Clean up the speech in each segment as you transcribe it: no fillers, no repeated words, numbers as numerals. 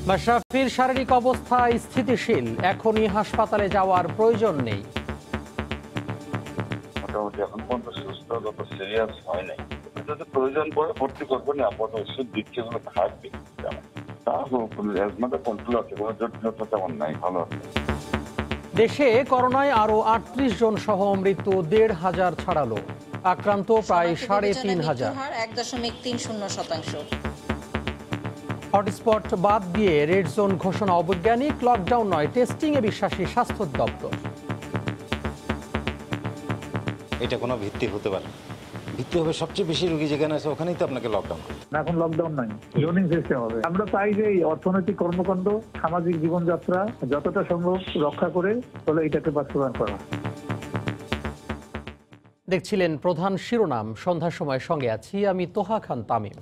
মাশরাফির শারীরিক অবস্থা স্থিতিশীল, এখনই হাসপাতালে যাওয়ার প্রয়োজন নেই। মোটামুটি এখন পর্যন্ত সুস্থ, যত সিরিয়াস হয় নাই। যদি প্রয়োজন পড়ে ভর্তি করবেন, আপাতত ওষুধ দিচ্ছে, এগুলো থাকবে। তা অ্যাজমাটা কন্ট্রোল আছে, কোনো জটিলতা তেমন নাই, ভালো আছে। দেশে করোনায় আরো ৩৮ জন সহ মৃত্যু ১,৫০০ ছাড়ালো, আক্রান্ত প্রায় ৩,৫০০। ১.৩০%। হটস্পট বাদ দিয়ে রেড জোন ঘোষণা অবৈজ্ঞানিক, লকডাউন নয়, টেস্টিং এ বিশ্বাসী স্বাস্থ্য দপ্তর। এটা কোনো ভিত্তি হতে পারে? ভিত্তি হবে সবচেয়ে বেশি রোগী যেখানে আছে ওখানেই তো আপনাকে লকডাউন করতে। এখন লকডাউন নাই, জোনিং সিস্টেম হবে। আমরা চাই যে অর্থনৈতিক কর্মকাণ্ড, সামাজিক জীবনযাত্রা যতটা সম্ভব রক্ষা করে তাহলে এটাকে বাস্তবায়ন করা। দেখছিলেন প্রধান শিরোনাম। সন্ধ্যার সময় সঙ্গে আছি আমি তোহা খান তামিম।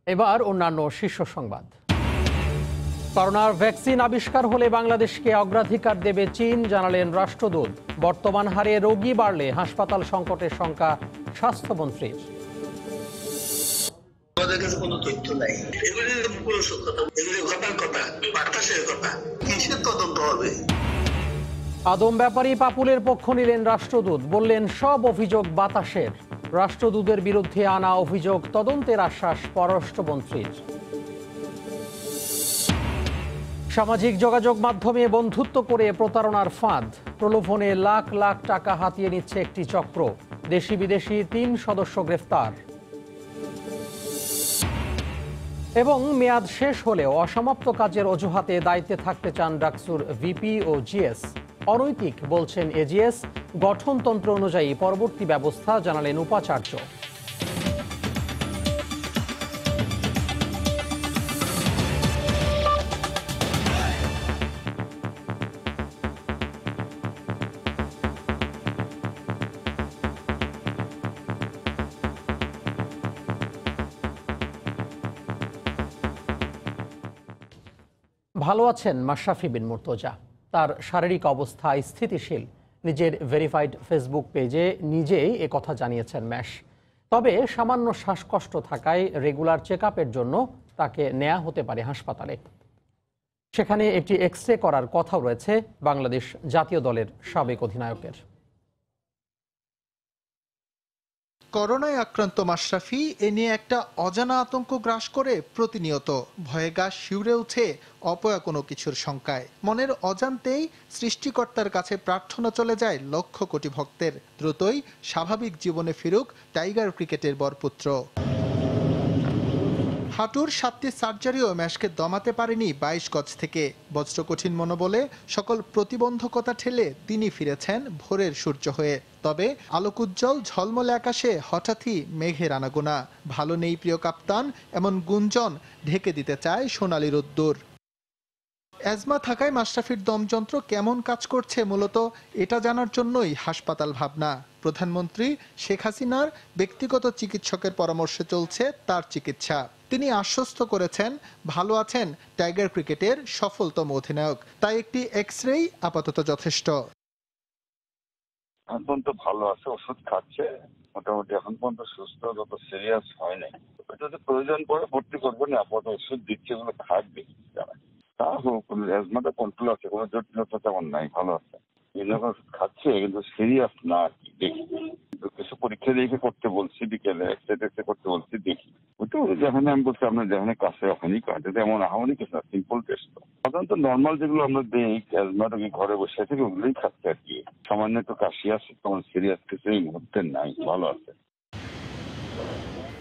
এবার অন্যান্য শীর্ষ সংবাদ। করোনার ভ্যাকসিন আবিষ্কার হলে বাংলাদেশকে অগ্রাধিকার দেবে চীন, জানালেন রাষ্ট্রদূত। বর্তমান হারে রোগী বাড়লে হাসপাতাল সংকটের শঙ্কা স্বাস্থ্যমন্ত্রীর। আমাদের কাছে কোনো তথ্য নাই, এগুলি কথা, এগুলি ঘটার কথা, বাতাসের কথা, কিসের তদন্ত হবে? আদম ব্যাপারী পাপুলের পক্ষ নিলেন রাষ্ট্রদূত, বললেন সব অভিযোগ বাতাসের। রাষ্ট্রদূতের বিরুদ্ধে আনা অভিযোগ তদন্তের আশ্বাস পররাষ্ট্রমন্ত্রীর। সামাজিক যোগাযোগ মাধ্যমে বন্ধুত্ব করে প্রতারণার ফাঁদ, প্রলোভনে লাখ লাখ টাকা হাতিয়ে নিচ্ছে একটি চক্র। দেশি বিদেশি ৩ সদস্য গ্রেফতার। এবং মেয়াদ শেষ হলেও অসমাপ্ত কাজের অজুহাতে দায়িত্বে থাকতে চান ডাকসুর ভিপি ও জিএস। অনৈতিক বলছেন এজিএস, গঠনতন্ত্র অনুযায়ী পরবর্তী ব্যবস্থা, জানালেন উপাচার্য। ভালো আছেন মাশরাফি বিন মুর্তজা। তার শারীরিক অবস্থা স্থিতিশীল, নিজের ভেরিফাইড ফেসবুক পেজে নিজেই একথা জানিয়েছেন ম্যাশ। তবে সামান্য শ্বাসকষ্ট থাকায় রেগুলার চেক আপের জন্য তাকে নেওয়া হতে পারে হাসপাতালে। সেখানে একটি এক্স রে করার কথাও রয়েছে বাংলাদেশ জাতীয় দলের সাবেক অধিনায়কের। করোনায় আক্রান্ত মাশরাফি এ নিয়ে একটা অজানা আতঙ্ক গ্রাস করে প্রতিনিয়ত। ভয়ে গা শিউরে উঠে অপয়া কোনো কিছুর শঙ্কায়। মনের অজান্তেই সৃষ্টিকর্তার কাছে প্রার্থনা চলে যায় লক্ষ কোটি ভক্তের, দ্রুতই স্বাভাবিক জীবনে ফিরুক টাইগার ক্রিকেটের বরপুত্র। হাঁটুর 7টি সার্জারিও ম্যাশকে দমাতে পারেনি 22 গজ থেকে। বজ্রকঠিন মনোবলে সকল প্রতিবন্ধকতা ঠেলে তিনি ফিরেছেন ভোরের সূর্য হয়ে। তবে আলোকোজ্জ্বল ঝলমলে আকাশে হঠাৎই মেঘের আনাগোনা। ভালো নেই প্রিয় কাপ্তান, এমন গুঞ্জন ঢেকে দিতে চায় সোনালি রোদ্দুর। অ্যাজমা থাকায় মাশরাফির দমযন্ত্র কেমন কাজ করছে মূলত এটা জানার জন্যই হাসপাতাল ভাবনা। প্রধানমন্ত্রী শেখ হাসিনার ব্যক্তিগত চিকিৎসকের পরামর্শে চলছে তার চিকিৎসা। তিনি আশ্বস্ত করেছেন ভালো আছেন টাইগার ক্রিকেটের সফলতম অধিনায়ক, তাই একটি এক্স রেই আপাতত যথেষ্ট। এখন তো ভালো আছে, ওষুধ খাচ্ছে, মোটামুটি এখন পর্যন্ত সুস্থ, যত সিরিয়াস হয় নাই। যদি প্রয়োজন পড়ে ভর্তি করবেন, আপাতত ওষুধ দিচ্ছে, এগুলো থাকবে। তা অ্যাজমাটা কন্ট্রোল আছে, কোনো জটিলতা তেমন নাই, ভালো আছে। ওষুধ খাচ্ছে কিন্তু সিরিয়াস না, দেখি কিছু পরীক্ষা দেখে করতে বলছি, বিকেলে এক্সরে করতে বলছি, দেখি। ওইটা যেখানে আমি বলছি আপনার যেখানে কাছে ওখানেই কাটে, এমন আহামরি কিছু না, সিম্পল টেস্ট। সাধারণত নর্মাল যেগুলো আমরা দিই অ্যাজমা রোগী ঘরে বসে থেকে, ওগুলোই খাচ্ছে আর কি। সামান্য একটু কাশি আছে, তেমন সিরিয়াস কিছু এই মুহূর্তে নাই, ভালো আছে।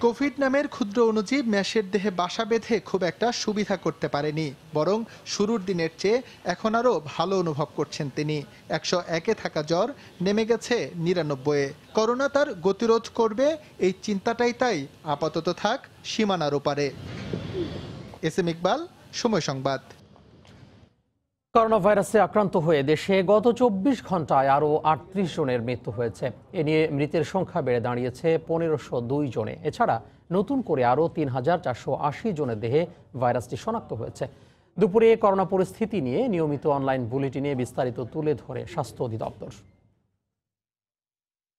কোভিড নামের ক্ষুদ্র অণুজীব ম্যাশের দেহে বাসা বেঁধে খুব একটা সুবিধা করতে পারেনি, বরং শুরুর দিনের চেয়ে এখন আরও ভালো অনুভব করছেন তিনি। 101-এ থাকা জ্বর নেমে গেছে 99-এ। করোনা তার গতিরোধ করবে এই চিন্তাটাই তাই আপাতত থাক সীমানার ওপারে। এস এম ইকবাল, সময় সংবাদ। করোনা ভাইরাসে আক্রান্ত হয়ে দেশে গত 24 ঘন্টায় আরও 38 জনের মৃত্যু হয়েছে। এ নিয়ে মৃতের সংখ্যা বেড়ে দাঁড়িয়েছে 1502 জনে। এছাড়া নতুন করে আরও 3480 জনের দেহে ভাইরাসটি শনাক্ত হয়েছে। দুপুরে করোনা পরিস্থিতি নিয়ে নিয়মিত অনলাইন বুলেটিনে বিস্তারিত তুলে ধরে স্বাস্থ্য অধিদপ্তর।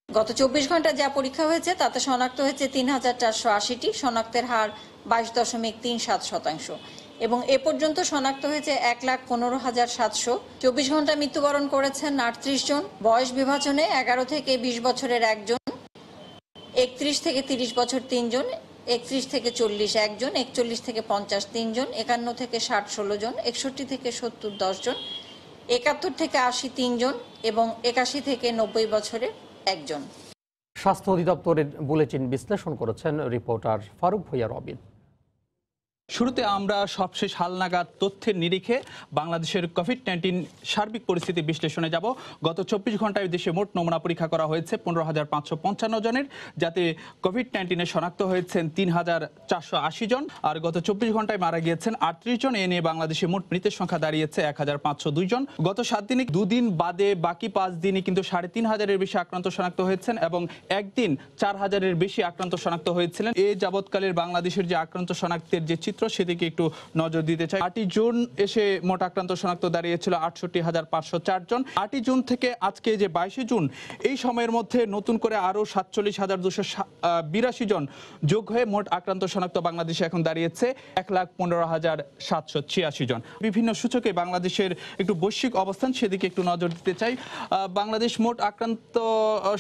গত 24 ঘন্টা যা পরীক্ষা হয়েছে তাতে শনাক্ত হয়েছে 3480টি, শনাক্তের হার 22.37%। এবং এ পর্যন্ত শনাক্ত হয়েছে 1,15,700। 24 ঘন্টা মৃত্যুবরণ করেছেন 38 জন। বয়স বিভাজনে 11 থেকে 20 বছরের একজন, 31 থেকে 30 বছর 3 জন, 31 থেকে 40 একজন, 41 থেকে 50 3 জন, 51 থেকে 60 16 জন, 61 থেকে 70 10 জন, 71 থেকে 80 3 জন এবং 81 থেকে 90 বছরের একজন। স্বাস্থ্য অধিদপ্তরের বুলেটিন বিশ্লেষণ করেছেন রিপোর্টার ফারুক ভূঁইয়া রবিন। শুরুতে আমরা সবশেষ হালনাগাদ তথ্যের নিরিখে বাংলাদেশের কোভিড-19 সার্বিক পরিস্থিতি বিশ্লেষণে যাব। গত 24 ঘন্টায় দেশে মোট নমুনা পরীক্ষা করা হয়েছে 15,555 জনের, যাতে কোভিড-19 শনাক্ত হয়েছেন 3,480 জন, আর গত 24 ঘন্টায় মারা গিয়েছেন 38 জন। এ নিয়ে বাংলাদেশে মোট মৃতের সংখ্যা দাঁড়িয়েছে 1,502 জন। গত 7 দিনে 2 দিন বাদে বাকি 5 দিনই কিন্তু 3,500-এর বেশি আক্রান্ত শনাক্ত হয়েছেন এবং একদিন 4,000-এর বেশি আক্রান্ত শনাক্ত হয়েছিলেন। এ যাবৎকালের বাংলাদেশের যে আক্রান্ত শনাক্তের যে চিত্র, সেদিকে একটু নজর দিতে চাই। 8 জুন এসে মোট আক্রান্ত শনাক্ত দাঁড়িয়েছিল 68,504 জন। 8 জুন থেকে আজকে যে 22 জুন, এই সময়ের মধ্যে নতুন করে আরো 47,282 জন যোগ হয়ে মোট আক্রান্ত শনাক্ত বাংলাদেশে এখন দাঁড়িয়েছে 1,15,786 জন। বিভিন্ন সূচকে বাংলাদেশের একটু বৈশ্বিক অবস্থান, সেদিকে একটু নজর দিতে চাই। বাংলাদেশ মোট আক্রান্ত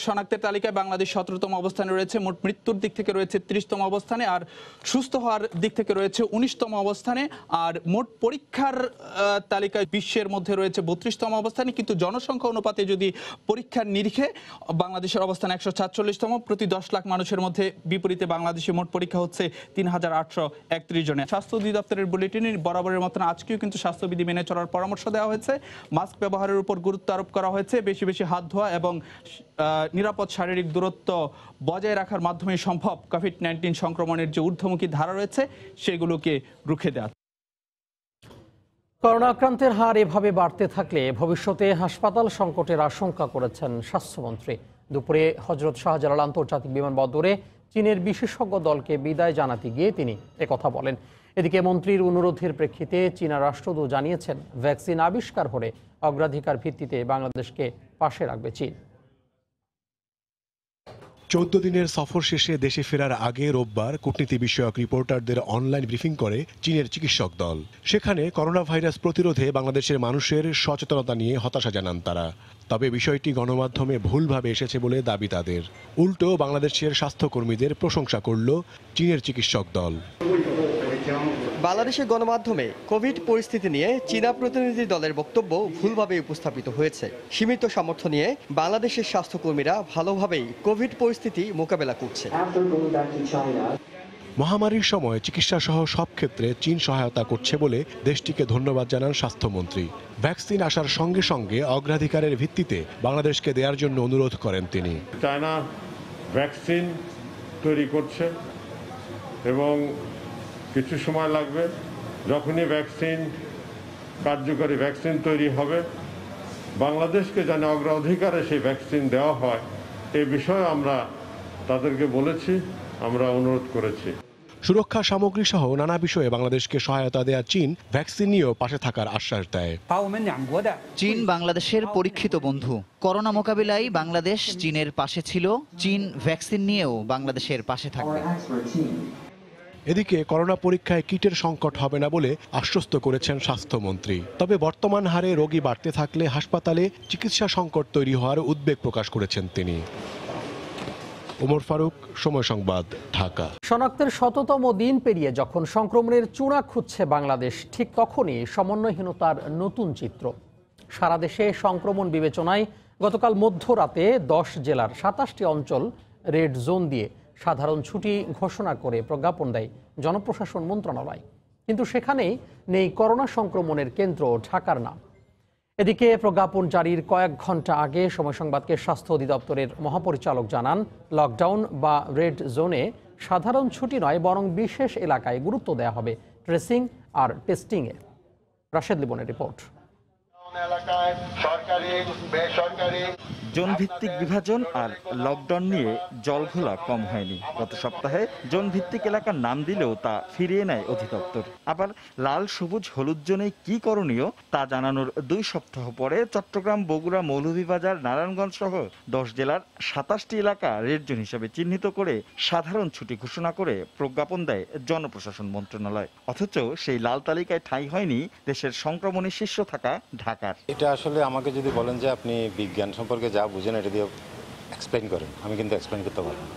শনাক্তের তালিকায় বাংলাদেশ 17তম অবস্থানে রয়েছে। মোট মৃত্যুর দিক থেকে রয়েছে 30তম অবস্থানে, আর সুস্থ হওয়ার দিক থেকে রয়েছে 19তম অবস্থানে। আর মোট পরীক্ষার তালিকায় বিশ্বের মধ্যে রয়েছে 32তম অবস্থানে। কিন্তু জনসংখ্যা অনুপাতে যদি পরীক্ষার নিরিখে বাংলাদেশের অবস্থান 147তম প্রতি 10 লাখ মানুষের মধ্যে। বিপরীতে বাংলাদেশে মোট পরীক্ষা হচ্ছে 3,831 জনে। স্বাস্থ্য অধিদপ্তরের বুলেটিনে বরাবরের মতন আজকেও কিন্তু স্বাস্থ্যবিধি মেনে চলার পরামর্শ দেওয়া হয়েছে। মাস্ক ব্যবহারের উপর গুরুত্ব আরোপ করা হয়েছে। বেশি বেশি হাত ধোয়া এবং নিরাপদ শারীরিক দূরত্ব বজায় রাখার মাধ্যমে সম্ভব কোভিড-19 সংক্রমণের যে ঊর্ধ্বমুখী ধারা রয়েছে সেগুলোকে রুখে দেওয়া। করোনা আক্রান্তের হার এভাবে বাড়তে থাকলে ভবিষ্যতে হাসপাতাল সংকটের আশঙ্কা করেছেন স্বাস্থ্যমন্ত্রী। দুপুরে হযরত শাহজালাল আন্তর্জাতিক বিমানবন্দরে চীনের বিশেষজ্ঞ দলকে বিদায় জানাতে গিয়ে তিনি একথা বলেন। এদিকে মন্ত্রীর অনুরোধের প্রেক্ষিতে চীনা রাষ্ট্রদূত জানিয়েছেন, ভ্যাকসিন আবিষ্কার হলে অগ্রাধিকার ভিত্তিতে বাংলাদেশকে পাশে রাখবে চীন। 14 দিনের সফর শেষে দেশে ফেরার আগে রোববার কূটনীতি বিষয়ক রিপোর্টারদের অনলাইন ব্রিফিং করে চীনের চিকিৎসক দল। সেখানে করোনা ভাইরাস প্রতিরোধে বাংলাদেশের মানুষের সচেতনতা নিয়ে হতাশা জানান তারা। তবে বিষয়টি গণমাধ্যমে ভুলভাবে এসেছে বলে দাবি তাদের। উল্টো বাংলাদেশের স্বাস্থ্যকর্মীদের প্রশংসা করল চীনের চিকিৎসক দল। বাংলাদেশের গণমাধ্যমে কোভিড পরিস্থিতি নিয়ে চীনা প্রতিনিধি দলের বক্তব্য ভুলভাবে উপস্থাপিত হয়েছে। সীমিত সামর্থ্য নিয়ে বাংলাদেশের স্বাস্থ্যকর্মীরা ভালোভাবেই কোভিড পরিস্থিতি মোকাবেলা করছে। মহামারীর সময় চিকিৎসা সহ সব ক্ষেত্রে চীন সহায়তা করছে বলে দেশটিকে ধন্যবাদ জানান স্বাস্থ্যমন্ত্রী। ভ্যাকসিন আসার সঙ্গে সঙ্গে অগ্রাধিকারের ভিত্তিতে বাংলাদেশকে দেওয়ার জন্য অনুরোধ করেন তিনি। চায়না ভ্যাকসিন তৈরি করছে এবং কিছু সময় লাগবে। যখনই কার্যকরী ভ্যাকসিন তৈরি হবে, বাংলাদেশকে যেন অগ্রাধিকারে সেই ভ্যাকসিন দেওয়া হয়, এই বিষয়ে আমরা তাদেরকে বলেছি, আমরা অনুরোধ করেছি। সুরক্ষা সামগ্রী সহ নানা বিষয়ে বাংলাদেশকে সহায়তা দেয়া চীন ভ্যাকসিন নিয়েও পাশে থাকার আশ্বাস দেয়। চীন বাংলাদেশের পরীক্ষিত বন্ধু। করোনা মোকাবিলায় বাংলাদেশ চীনের পাশে ছিল। চীন ভ্যাকসিন নিয়েও বাংলাদেশের পাশে থাকবে। এদিকে করোনা পরীক্ষায় কিটের সংকট হবে না বলে আশ্বস্ত করেছেন স্বাস্থ্যমন্ত্রী। তবে বর্তমান হারে রোগী বাড়তে থাকলে হাসপাতালে চিকিৎসা সংকট তৈরি হওয়ার উদ্বেগ প্রকাশ করেছেন তিনি। ওমর ফারুক, সময় সংবাদ, ঢাকা। শনাক্তের 100তম দিন পেরিয়ে যখন সংক্রমণের চূড়া খুঁজছে বাংলাদেশ, ঠিক তখনই সমন্বয়হীনতার নতুন চিত্র। সারা দেশে সংক্রমণ বিবেচনায় গতকাল মধ্যরাতে 10 জেলার 27টি অঞ্চল রেড জোন দিয়ে সাধারণ ছুটি ঘোষণা করে প্রজ্ঞাপন দেয় জনপ্রশাসন মন্ত্রণালয়। কিন্তু সেখানেই নেই করোনা সংক্রমণের কেন্দ্র ঢাকার নাম। এদিকে প্রজ্ঞাপন জারির কয়েক ঘন্টা আগে সময় সংবাদকে স্বাস্থ্য অধিদপ্তরের মহাপরিচালক জানান, লকডাউন বা রেড জোনে সাধারণ ছুটি নয়, বরং বিশেষ এলাকায় গুরুত্ব দেওয়া হবে ট্রেসিং আর টেস্টিংয়ে। রাশেদ লিবনের রিপোর্ট। জোনভিত্তিক বিভাজন আর লকডাউন নিয়ে জলঘোলা কম হয়নি। গত সপ্তাহে জোনভিত্তিক এলাকার নাম দিলেও তা ফিরিয়ে নেয় অধিদপ্তর। আবার লাল, সবুজ, হলুদ জোনে কি করণীয় তা জানানোর 2 সপ্তাহ পরে চট্টগ্রাম, বগুড়া, মৌলভীবাজার, নারায়ণগঞ্জ সহ 10 জেলার 27টি এলাকা রেড জোন হিসেবে চিহ্নিত করে সাধারণ ছুটি ঘোষণা করে প্রজ্ঞাপন দেয় জনপ্রশাসন মন্ত্রণালয়। অথচ সেই লাল তালিকায় ঠাঁই হয়নি দেশের সংক্রমণে শীর্ষ থাকা ঢাকার। এটা আসলে আমাকে যদি বলেন যে আপনি বিজ্ঞান সম্পর্কে যা বুঝেন এটা দিয়ে এক্সপ্লেইন করেন, আমি কিন্তু এক্সপ্লেইন করতে পারবো না।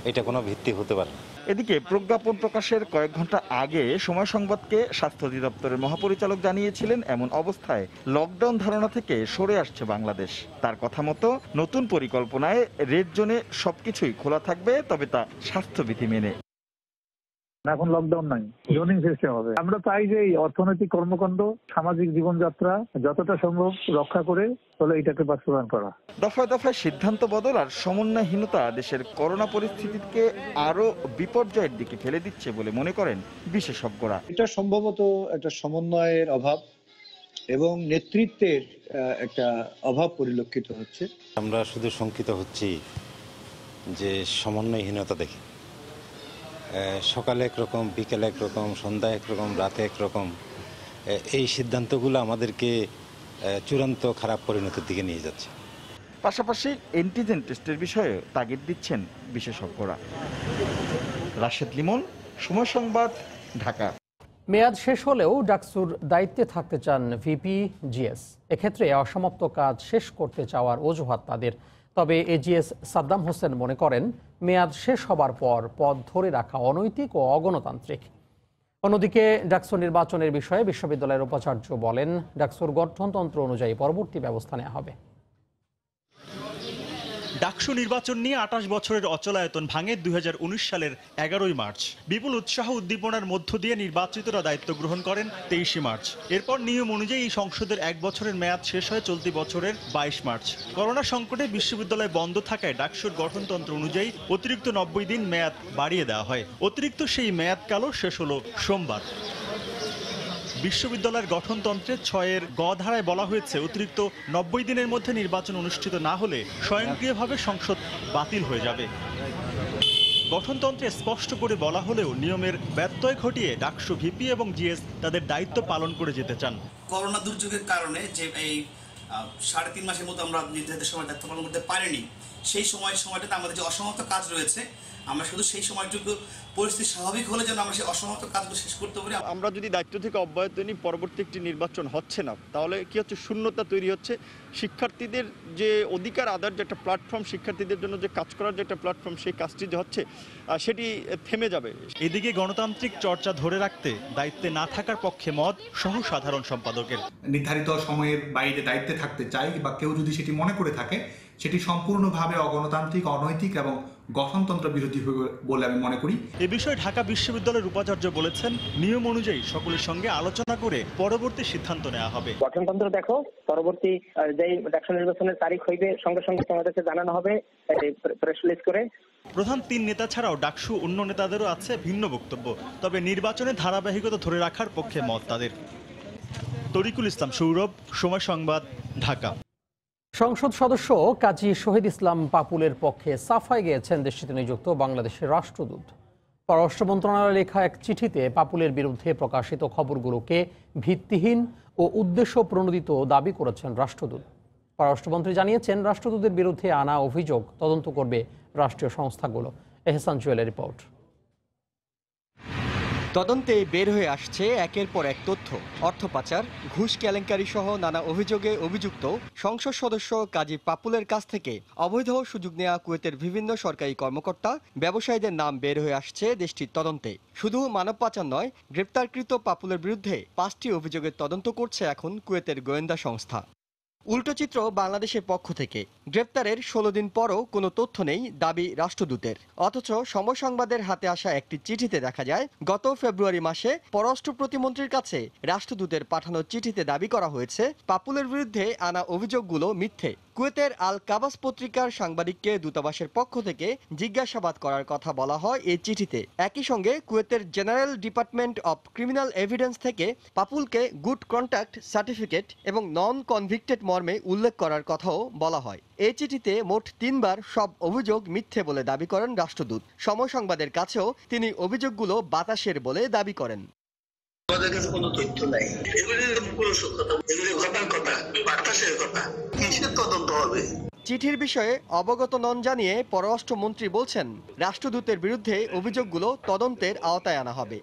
এটা কোনো ভিত্তি হতে পারে না। এদিকে প্রজ্ঞাপন প্রকাশের কয়েক ঘন্টা আগে সময় সংবাদকে স্বাস্থ্য অধিদপ্তরের মহাপরিচালক জানিয়েছিলেন এমন অবস্থায় লকডাউন ধারণা থেকে সরে আসছে বাংলাদেশ। তার কথা মতো নতুন পরিকল্পনায় রেড জোনে সবকিছুই খোলা থাকবে, তবে তা স্বাস্থ্যবিধি মেনে। এখন লকডাউন নাই, জোনিং সিস্টেম হবে। আমরা চাই যে এই অর্থনৈতিক কর্মকাণ্ড, সামাজিক জীবনযাত্রা যতটা সম্ভব রক্ষা করে তাহলে এটাকে বাস্তবায়ন করা। দফায় দফায় সিদ্ধান্ত বদল আর সমন্বয়হীনতা দেশের করোনা পরিস্থিতিকে আরো বিপর্যয়ের দিকে ফেলে দিচ্ছে বলে মনে করেন বিশেষজ্ঞরা। এটা সম্ভবত একটা সমন্বয়ের অভাব এবং নেতৃত্বের একটা অভাব পরিলক্ষিত হচ্ছে। আমরা শুধু শঙ্কিত হচ্ছি যে সমন্বয়হীনতা দেখে সকালে একরকম, বিকেলে একরকম, সন্ধ্যায় একরকম, রাতে একরকম, এই সিদ্ধান্তগুলো আমাদেরকে চূড়ান্ত খারাপ পরিণতির দিকে নিয়ে যাচ্ছে। পাশাপাশি অ্যান্টিজেন টেস্টের বিষয়ে তাগিদ দিচ্ছেন বিশেষজ্ঞরা। রাশেদ লিমন, সময় সংবাদ, ঢাকা। মেয়াদ শেষ হলেও ডাকসুর দায়িত্বে থাকতে চান ভিপি জিএস। এক্ষেত্রে অসমাপ্ত কাজ শেষ করতে চাওয়ার অজুহাত তাদের। তবে এজিএস সাদ্দাম হোসেন মনে করেন মেয়াদ শেষ হবার পর পদ ধরে রাখা অনৈতিক ও অগণতান্ত্রিক। অন্যদিকে ডাকসু নির্বাচনের বিষয়ে বিশ্ববিদ্যালয়ের উপাচার্য বলেন, ডাকসুর গঠনতন্ত্র অনুযায়ী পরবর্তী ব্যবস্থা নেওয়া হবে। ডাকসু নির্বাচন নিয়ে 28 বছরের অচলায়তন ভাঙে 2019 সালের 11ই মার্চ। বিপুল উৎসাহ উদ্দীপনার মধ্য দিয়ে নির্বাচিতরা দায়িত্ব গ্রহণ করেন 23 মার্চ। এরপর নিয়ম অনুযায়ী এই সংসদের 1 বছরের মেয়াদ শেষ হয় চলতি বছরের 22 মার্চ। করোনা সংকটে বিশ্ববিদ্যালয় বন্ধ থাকায় ডাকসুর গঠনতন্ত্র অনুযায়ী অতিরিক্ত 90 দিন মেয়াদ বাড়িয়ে দেওয়া হয়। অতিরিক্ত সেই মেয়াদকালও শেষ হলো সোমবার। বিশ্ববিদ্যালয়ের গঠনতন্ত্রে 6-এর গ ধারায় বলা হয়েছে, অতিরিক্ত 90 দিনের মধ্যে নির্বাচন অনুষ্ঠিত না হলে স্বয়ংক্রিয়ভাবে সংসদ বাতিল হয়ে যাবে। গঠনতন্ত্রে স্পষ্ট করে বলা হলেও নিয়মের ব্যত্যয় ঘটিয়ে ডাকসু ভিপি এবং জিএস তাদের দায়িত্ব পালন করে যেতে চান। করোনা দুর্যোগের কারণে যে এই 3.5 মাসের মতো আমরা নির্ধারিত সময় দায়িত্ব পালন করতে পারিনি, সেই সময়টাতে আমাদের যে অসমাপ্ত কাজ রয়েছে, আমরা শুধু সেই সময়টুকু পরিস্থিতি স্বাভাবিক হলে যেন আমরা সেই অসমাপ্ত কাজগুলো শেষ করতে পারি। আমরা যদি দায়িত্ব থেকে অব্যাহত নিই, পরবর্তী একটি নির্বাচন হচ্ছে না, তাহলে কি হচ্ছে, শূন্যতা তৈরি হচ্ছে। শিক্ষার্থীদের যে অধিকার আদায়ের যে একটা প্ল্যাটফর্ম, শিক্ষার্থীদের জন্য যে কাজ করার যে একটা প্ল্যাটফর্ম, সেই কাজটি যে হচ্ছে সেটি থেমে যাবে। এদিকে গণতান্ত্রিক চর্চা ধরে রাখতে দায়িত্বে না থাকার পক্ষে মত সহ সাধারণ সম্পাদকের। নির্ধারিত সময়ের বাইরে দায়িত্বে থাকতে চাই বা কেউ যদি সেটি মনে করে থাকে, সেটি সম্পূর্ণভাবে অগণতান্ত্রিক, অনৈতিক এবং গঠনতন্ত্র বিরোধী বলে আমি মনে করি। এ বিষয়ে ঢাকা বিশ্ববিদ্যালয়ের উপাচার্য বলেছেন, নিয়ম অনুযায়ী সকলের সঙ্গে আলোচনা করে পরবর্তী সিদ্ধান্ত নেওয়া হবে। গঠনতন্ত্র দেখো, পরবর্তী যেই ডাকসু নির্বাচনের তারিখ হইবে সঙ্গে সঙ্গে তোমাদেরকে জানানো হবে প্রেস রিলিজ করে। প্রধান 3 নেতা ছাড়াও ডাকসু অন্য নেতাদেরও আছে ভিন্ন বক্তব্য। তবে নির্বাচনের ধারাবাহিকতা ধরে রাখার পক্ষে মত তাদের। তরিকুল ইসলাম সৌরভ, সময় সংবাদ, ঢাকা। সংসদ সদস্য কাজী শহীদ ইসলাম পাপুলের পক্ষে সাফাই গেয়েছেন দেশটিতে নিযুক্ত বাংলাদেশের রাষ্ট্রদূত। পররাষ্ট্র মন্ত্রণালয়ে লেখা এক চিঠিতে পাপুলের বিরুদ্ধে প্রকাশিত খবরগুলোকে ভিত্তিহীন ও উদ্দেশ্য প্রণোদিত দাবি করেছেন রাষ্ট্রদূত। পররাষ্ট্রমন্ত্রী জানিয়েছেন, রাষ্ট্রদূতের বিরুদ্ধে আনা অভিযোগ তদন্ত করবে রাষ্ট্রীয় সংস্থাগুলো। এহসান জুয়েলের রিপোর্ট। তদন্তে বের হয়ে আসছে একের পর এক তথ্য। অর্থ পাচার, ঘুষ কেলেঙ্কারি সহ নানা অভিযোগে অভিযুক্ত সংসদ সদস্য কাজী পাপুলের কাছ থেকে অবৈধ সুযোগ নেওয়া কুয়েতের বিভিন্ন সরকারি কর্মকর্তা, ব্যবসায়ীদের নাম বের হয়ে আসছে দেশটির তদন্তে। শুধু মানব পাচার নয়, গ্রেপ্তারকৃত পাপুলের বিরুদ্ধে 5টি অভিযোগের তদন্ত করছে এখন কুয়েতের গোয়েন্দা সংস্থা। উল্টো চিত্র বাংলাদেশের পক্ষ থেকে। গ্রেপ্তারের 16 দিন পরও কোনো তথ্য নেই দাবি রাষ্ট্রদূতের। অথচ সময় সংবাদের হাতে আসা একটি চিঠিতে দেখা যায়, গত ফেব্রুয়ারি মাসে পররাষ্ট্র প্রতিমন্ত্রীর কাছে রাষ্ট্রদূতের পাঠানো চিঠিতে দাবি করা হয়েছে পাপুলের বিরুদ্ধে আনা অভিযোগগুলো মিথ্যে। কুয়েতের আল কাবাস পত্রিকার সাংবাদিককে দূতাবাসের পক্ষ থেকে জিজ্ঞাসাবাদ করার কথা বলা হয় এই চিঠিতে। একই সঙ্গে কুয়েতের general department of criminal evidence থেকে পাপুলকে গুড কন্টাক্ট সার্টিফিকেট এবং নন কনভিক্টেড মর্মে উল্লেখ করার কথাও বলা হয়। এই চিঠিতে মোট 3 বার সব অভিযোগ মিথ্যে বলে দাবি করেন রাষ্ট্রদূত। সময় সংবাদের কাছেও তিনি অভিযোগগুলো বাতাসের বলে দাবি করেন। আমাদের কাছে কোনো তথ্য নাই, এগুলি কথা, এগুলি ঘটার কথা, বাতাসের কথা, কিসের তদন্ত হবে? চিঠির বিষয়ে অবগত নন জানিয়ে পররাষ্ট্রমন্ত্রী বলছেন, রাষ্ট্রদূতের বিরুদ্ধে অভিযোগগুলো তদন্তের আওতায় আনা হবে।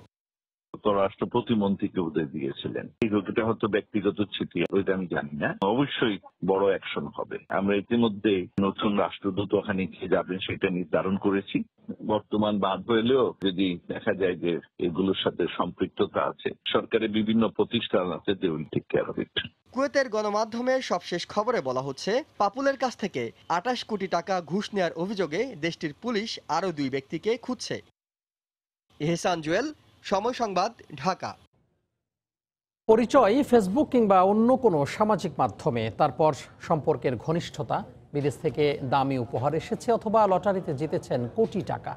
রাষ্ট্র প্রতিমন্ত্রীকে উদয় দিয়েছিলেন, এটা হয়তো ব্যক্তিগত চিঠি, ওইটা আমি জানি না। অবশ্যই বড় অ্যাকশন হবে। আমরা ইতিমধ্যে নতুন রাষ্ট্রদূত ওখানে গিয়ে যাবেন সেটা নির্ধারণ করেছি। বর্তমান বাদ হলেও যদি দেখা যায় যে এগুলোর সাথে সম্পৃক্ততা আছে, সরকারের বিভিন্ন প্রতিষ্ঠান আছে, they will take care of it. কুয়েতের গণমাধ্যমের সবশেষ খবরে বলা হচ্ছে, পাপুলের কাছ থেকে 28 কোটি টাকা ঘুষ নেওয়ার অভিযোগে দেশটির পুলিশ আরও 2 ব্যক্তিকে খুঁজছে। ইহসান জুয়েল, সময় সংবাদ, ঢাকা। পরিচয় ফেসবুক কিংবা অন্য কোনো সামাজিক মাধ্যমে, তারপর সম্পর্কের ঘনিষ্ঠতা, বিদেশ থেকে দামি উপহার এসেছে অথবা লটারিতে জিতেছেন কোটি টাকা,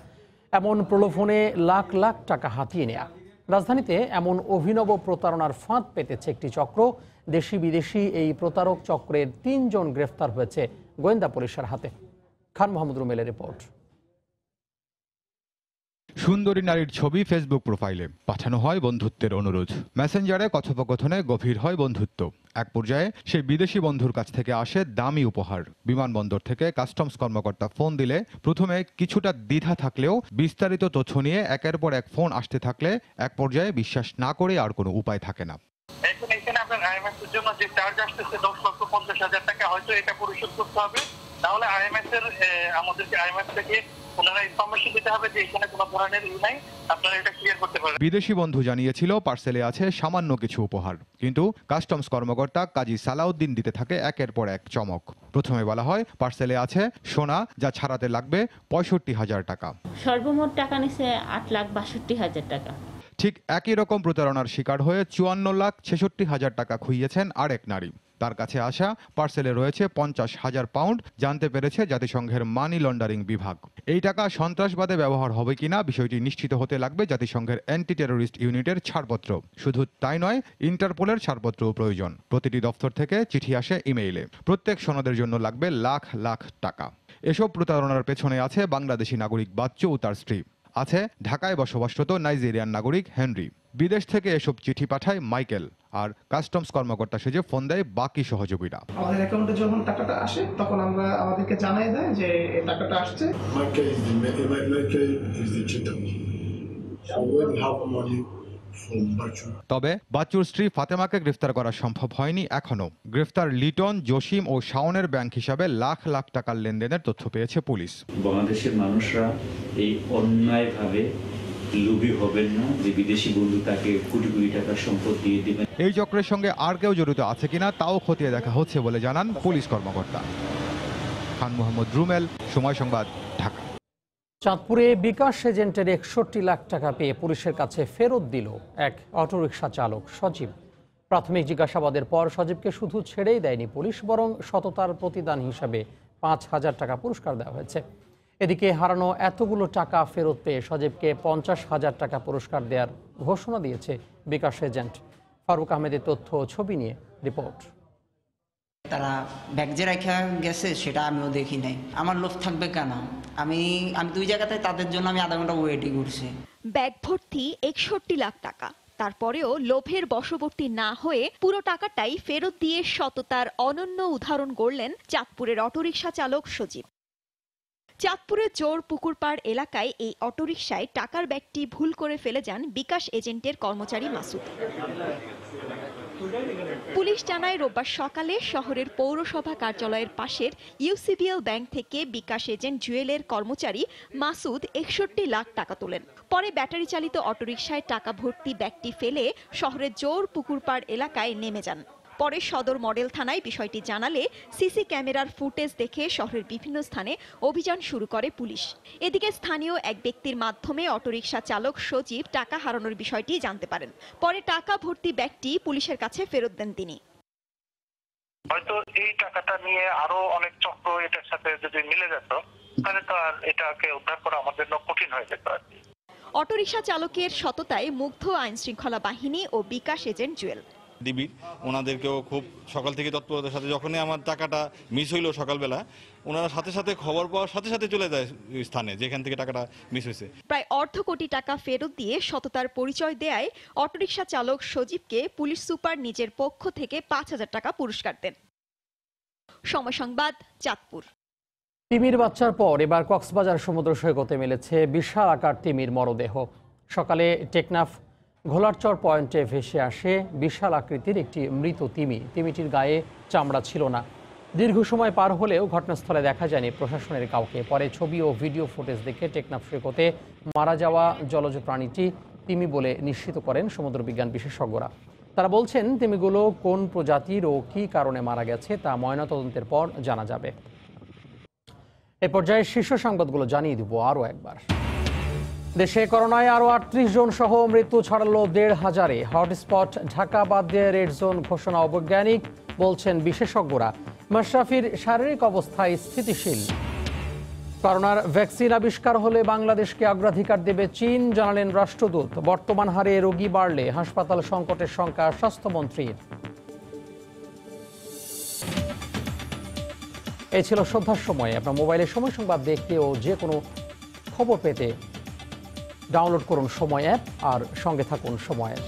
এমন প্রলোভনে লাখ লাখ টাকা হাতিয়ে নেয়া। রাজধানীতে এমন অভিনব প্রতারণার ফাঁদ পেতেছে একটি চক্র। দেশি বিদেশি এই প্রতারক চক্রের 3 জন গ্রেফতার হয়েছে গোয়েন্দা পুলিশের হাতে। খান মোহাম্মদ রুমেলের রিপোর্ট। সুন্দরী নারীর ছবি ফেসবুক প্রোফাইলে পাঠানো হয় বন্ধুত্বের অনুরোধ। মেসেঞ্জারে কথোপকথনে গভীর হয় বন্ধুত্ব। এক পর্যায়ে সেই বিদেশি বন্ধুর কাছ থেকে আসে দামি উপহার। বিমানবন্দর থেকে কাস্টমস কর্মকর্তা ফোন দিলে প্রথমে কিছুটা দ্বিধা থাকলেও বিস্তারিত তথ্য নিয়ে একের পর এক ফোন আসতে থাকলে এক পর্যায়ে বিশ্বাস না করে আর কোনো উপায় থাকে না। এখন এখানে আপনার আইএমএস এর জন্য যে চার্জ আসতেছে 10,50,000 টাকা, হয়তো এটা পরিশোধ করতে হবে। তাহলে আইএমএস এর আমাদেরকে আইএমএস থেকে ওনারা ইনফরমেশন দিতে হবে যে এখানে কোনো ধরনের নাই, আপনারা এটা ক্লিয়ার করতে পারেন। বিদেশি বন্ধু জানিয়েছিল পার্সেলে আছে সামান্য কিছু উপহার, কিন্তু কাস্টমস কর্মকর্তা কাজী সালাউদ্দিন দিতে থাকে একের পর এক চমক। প্রথমে বলা হয় পার্সেলে আছে সোনা, যা ছাড়াতে লাগবে 65,000 টাকা। সর্বমোট টাকা নিছে 8,62,000 টাকা। ঠিক একই রকম প্রতারণার শিকার হয়ে 54,66,000 টাকা খুইয়েছেন আরেক নারী। তার কাছে আসা পার্সেলে রয়েছে 50,000 পাউন্ড। জানতে পেরেছে জাতিসংঘের মানি লন্ডারিং বিভাগ। এই টাকা সন্ত্রাসবাদে ব্যবহার হবে কিনা বিষয়টি নিশ্চিত হতে লাগবে জাতিসংঘের অ্যান্টি টেরোরিস্ট ইউনিটের ছাড়পত্র। শুধু তাই নয়, ইন্টারপোলের ছাড়পত্রও প্রয়োজন। প্রতিটি দফতর থেকে চিঠি আসে ইমেইলে। প্রত্যেক সনদের জন্য লাগবে লাখ লাখ টাকা। এসব প্রতারণার পেছনে আছে বাংলাদেশি নাগরিক বাচ্চু ও তার স্ত্রী। আছে ঢাকায় বসবাসরত নাইজেরিয়ান নাগরিক হেনরি। বিদেশ থেকে এসব চিঠি পাঠায় মাইকেল, আর কাস্টমস কর্মকর্তা সেজে ফোন দেয় বাকি সহযোগীরা। আমাদের অ্যাকাউন্টে যখন টাকাটা আসে তখন আমরা আমাদেরকে জানাই দেয় যে এই টাকাটা আসছে। তবে বাচ্চুর স্ত্রী ফাতেমাকে গ্রেফতার করা সম্ভব হয়নি এখনো। গ্রেফতার লিটন, জসিম ও শাওনের ব্যাংক হিসাবে লাখ লাখ টাকার লেনদেনের তথ্য পেয়েছে পুলিশ। বাংলাদেশের মানুষরা এই অন্যায়ভাবে লোভী হবেন না যে বিদেশি বন্ধু তাকে কোটি কোটি টাকার সম্পদ দিয়ে দিবেন। এই চক্রের সঙ্গে আর কেউ জড়িত আছে কিনা তাও খতিয়ে দেখা হচ্ছে বলে জানান পুলিশ কর্মকর্তা। খান মোহাম্মদ রুমেল, সময় সংবাদ, ঢাকা। চাঁদপুরে বিকাশ এজেন্টের 61 লাখ টাকা পেয়ে পুলিশের কাছে ফেরত দিল এক অটোরিকশা চালক সজীব। প্রাথমিক জিজ্ঞাসাবাদের পর সজীবকে শুধু ছেড়েই দেয়নি পুলিশ, বরং সততার প্রতিদান হিসাবে 5,000 টাকা পুরস্কার দেওয়া হয়েছে। এদিকে হারানো এতগুলো টাকা ফেরত পেয়ে সজীবকে 50,000 টাকা পুরস্কার দেওয়ার ঘোষণা দিয়েছে বিকাশ এজেন্ট। ফারুক আহমেদের তথ্য ও ছবি নিয়ে রিপোর্ট। তারা ব্যাগ যে রেখে গেছে সেটা আমিও দেখি নাই। আমার লোভ থাকবে কেন? আমি 2 জায়গাতে তাদের জন্য আমি আধা ঘন্টা ওয়েটিং করছি। ব্যাগ ভর্তি 61 লাখ টাকা, তারপরেও লোভের বশবর্তী না হয়ে পুরো টাকাটাই ফেরত দিয়ে সততার অনন্য উদাহরণ গড়লেন চাঁদপুরের অটোরিকশা চালক সজীব। চাঁদপুরের চোর পুকুরপাড় এলাকায় এই অটোরিকশায় টাকার ব্যাগটি ভুল করে ফেলে যান বিকাশ এজেন্টের কর্মচারী মাসুদ। পুলিশ জানায় রোববার সকালে শহরের পৌরসভা কার্যালয়ের পাশের ইউসিবিএল ব্যাংক থেকে বিকাশ এজেন্ট জুয়েলের কর্মচারী মাসুদ 61 লাখ টাকা তোলেন। পরে ব্যাটারি চালিত অটোরিকশায় টাকা ভর্তি ব্যাগটি ফেলে শহরের চোর পুকুরপাড় এলাকায় নেমে যান। পরে সদর মডেল থানায় বিষয়টি জানালে সিসি ক্যামেরার ফুটেজ দেখে শহরের বিভিন্ন স্থানে অভিযান শুরু করে পুলিশ। এদিকে স্থানীয় এক ব্যক্তির মাধ্যমে অটোরিকশা চালক সজীব টাকা হারানোর বিষয়টি জানতে পারেন। পরে টাকা ভর্তি ব্যাগটি পুলিশের কাছে ফেরত দেন তিনি। হয়তো এই টাকাটা নিয়ে আরো অনেক চক্র এটার সাথে যদি মিলে যেত তাহলে তো আর এটাকে উদ্ধার করা আমাদের জন্য কঠিন হয়ে যেত আর কি। অটোরিকশা চালকের সততায় মুগ্ধ আইন শৃঙ্খলা বাহিনী ও বিকাশ এজেন্ট জুয়েল। ডিবি ওনাদেরকেও খুব সকাল থেকে তৎপরতার সাথে, যখনই আমার টাকাটা মিস হইলো সকালবেলা, ওনারা সাথে সাথে খবর পাওয়ার সাথে সাথে চলে যায় স্থানে যেখান থেকে টাকাটা মিস হয়েছে। প্রায় অর্ধ কোটি টাকা ফেরত দিয়ে সততার পরিচয় দেয় অটোরিকশা চালক সজীবকে পুলিশ সুপার নিজের পক্ষ থেকে ৫,০০০ টাকা পুরস্কার দেন। সময় সংবাদ, চাঁদপুর। তিমির বাচ্চার পর এবার কক্সবাজার সমুদ্র সৈকতে মিলেছে বিশাল আকার তিমির মরদেহ। সকালে টেকনাফ ঘোলারচর পয়েন্টে ভেসে আসে বিশাল আকৃতির একটি মৃত তিমি। তিমিটির গায়ে চামড়া ছিল না। দীর্ঘ সময় পার হলেও ঘটনাস্থলে দেখা যায়নি প্রশাসনের কাউকে। পরে ছবি ও ভিডিও ফুটেজ দেখে টেকনাফ সৈকতে মারা যাওয়া জলজ প্রাণীটি তিমি বলে নিশ্চিত করেন সমুদ্র বিজ্ঞান বিশেষজ্ঞরা। তারা বলছেন তিমিগুলো কোন প্রজাতির ও কী কারণে মারা গেছে তা ময়নাতদন্তের পর জানা যাবে। এ পর্যায়ে শীর্ষ সংবাদগুলো জানিয়ে দিব আরও একবার। দেশে করোনায় আরও ৩৮ জন সহ মৃত্যু ছড়ালো ১,৫০০-এ। হটস্পট ঢাকা বাদ দিয়ে রেড জোন ঘোষণা অবৈজ্ঞানিক বলছেন বিশেষজ্ঞরা। মাশরাফির শারীরিক অবস্থা স্থিতিশীল। করোনার ভ্যাকসিন আবিষ্কার হলে বাংলাদেশকে অগ্রাধিকার দেবে চীন, জানালেন রাষ্ট্রদূত। বর্তমান হারে রোগী বাড়লে হাসপাতাল সংকটের শঙ্কা স্বাস্থ্যমন্ত্রীর। এই ছিল সন্ধ্যার সময়। আপনার মোবাইলে সময় সংবাদ দেখতে ও যে কোনো খবর পেতে ডাউনলোড করুন সময় অ্যাপ আর সঙ্গে থাকুন সময়ের।